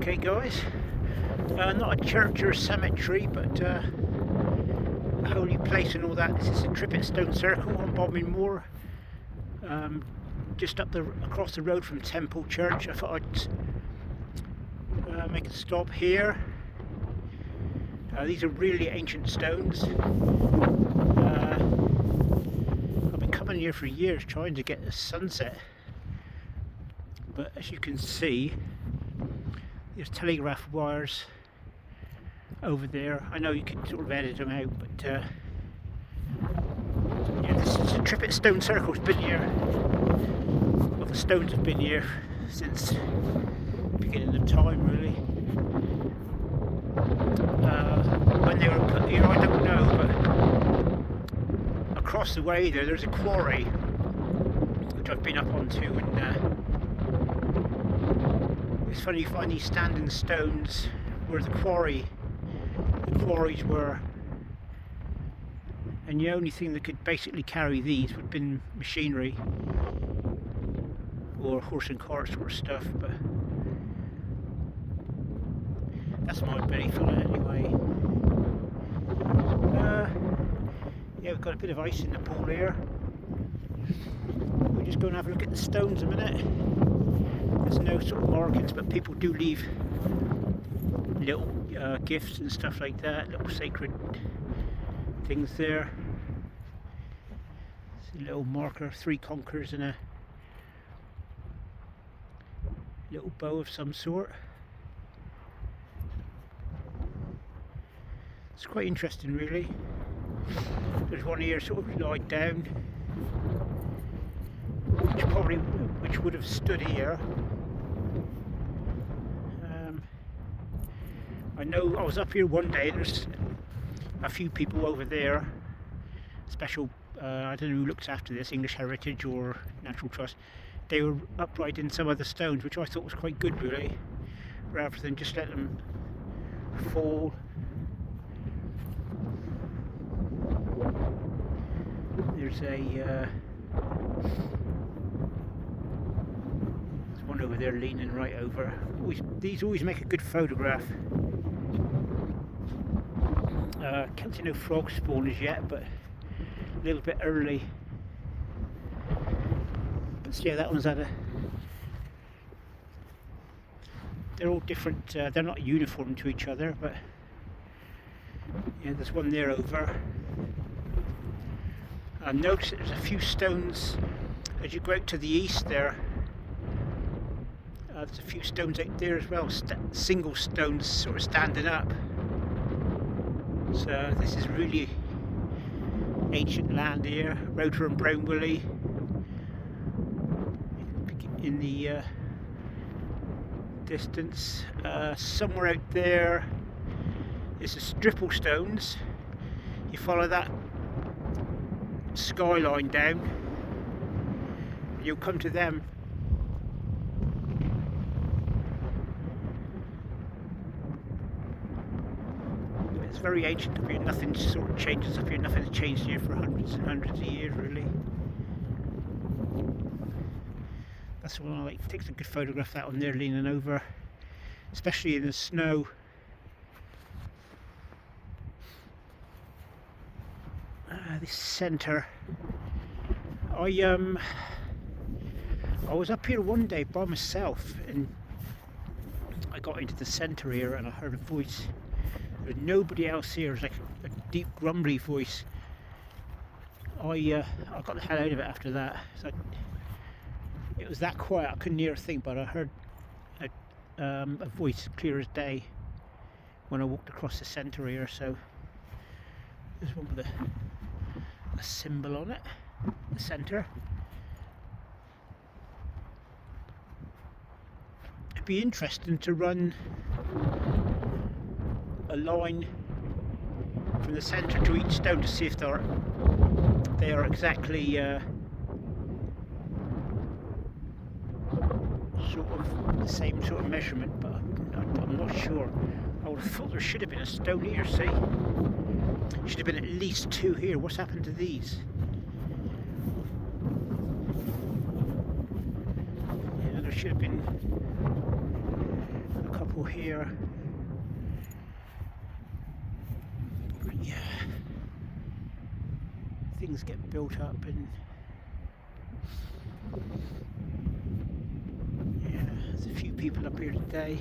Okay guys, not a church or a cemetery, but a holy place and all that. This is the Trippet stone circle on Bodmin Moor, just across the road from Temple Church. I thought I'd make a stop here. These are really ancient stones. I've been coming here for years trying to get a sunset, but as you can see, there's telegraph wires over there. I know you can sort of edit them out, but yeah, this is a Trippet stone circle. It's been here, well, the stones have been here since the beginning of time, really. When they were put here, I don't know, but across the way there's a quarry which I've been up onto, and it's funny, you find these standing stones where the quarries were, and the only thing that could basically carry these would have been machinery or horse and cart sort of stuff, but that's my belly full anyway. Yeah, we've got a bit of ice in the pool here. We'll just go and have a look at the stones a minute. There's no sort of markings, but people do leave little gifts and stuff like that, little sacred things there. It's a little marker, 3 conkers and a little bow of some sort. It's quite interesting, really. There's one here sort of lied down, which would have stood here. I know I was up here one day, there's a few people over there, special, I don't know who looks after this, English Heritage or Natural Trust. They were uprighting some of the stones, which I thought was quite good, really, rather than just let them fall. There's one over there leaning right over. These always make a good photograph. Can't see no frog spawners yet, but a little bit early. But yeah, that one's had a... They're all different, they're not uniform to each other, but yeah, there's one there over. I noticed there's a few stones as you go out to the east there. There's a few stones out there as well, single stones sort of standing up. So this is really ancient land here. Rhoda and Brown Willie in the distance. Somewhere out there is the Stripple stones. You follow that skyline down, you'll come to them. It's very ancient up here, nothing sort of changes up here, nothing's changed here for hundreds and hundreds of years, really. That's the one I like, takes a good photograph, that one there leaning over, especially in the snow. This centre, I was up here one day by myself, and I got into the centre here and I heard a voice. There was nobody else here. It was like a deep grumbly voice. I got the hell out of it after that. So it was that quiet, I couldn't hear a thing, but I heard a voice clear as day when I walked across the centre here. So there's one with a symbol on it, the centre. It'd be interesting to run a line from the centre to each stone to see if they are exactly sort of the same sort of measurement, but I'm not sure. I would have thought there should have been a stone here, see? Should have been at least 2 here. What's happened to these? Yeah, there should have been A couple here. Yeah, things get built up, and yeah, there's a few people up here today.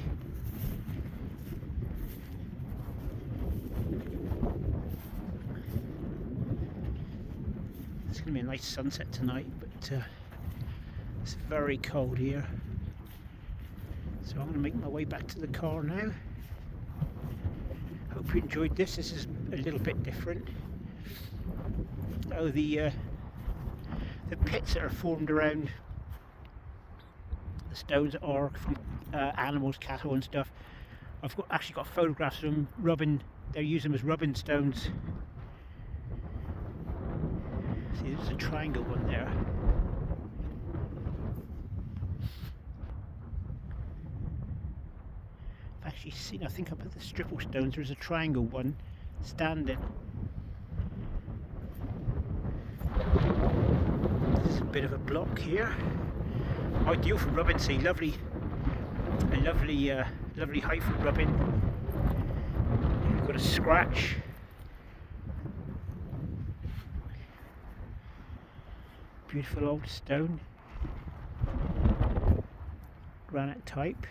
It's going to be a nice sunset tonight, but it's very cold here. So I'm going to make my way back to the car now. Hope you enjoyed this. This is a little bit different. Oh, the pits that are formed around the stones are from animals, cattle and stuff. I've actually got photographs of them rubbing. They're using them as rubbing stones. See, there's a triangle one there. I've actually seen, I think up at the Trippet stones there's a triangle one standing. There's a bit of a block here. Ideal for rubbing, see, lovely height for rubbing. You've got a scratch. Beautiful old stone, granite type.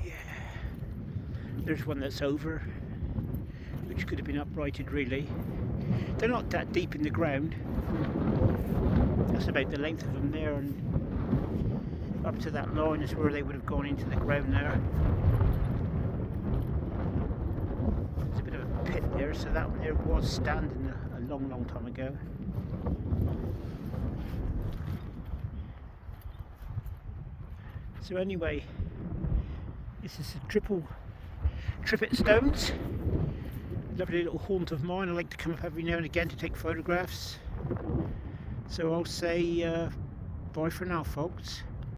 Yeah, there's one that's over, which could have been uprighted really. They're not that deep in the ground. That's about the length of them there, and up to that line is where they would have gone into the ground there. Pit there, so that one there was standing a long time ago. So anyway, this is a Trippet stones. Lovely little haunt of mine. I like to come up every now and again to take photographs. So I'll say bye for now, folks.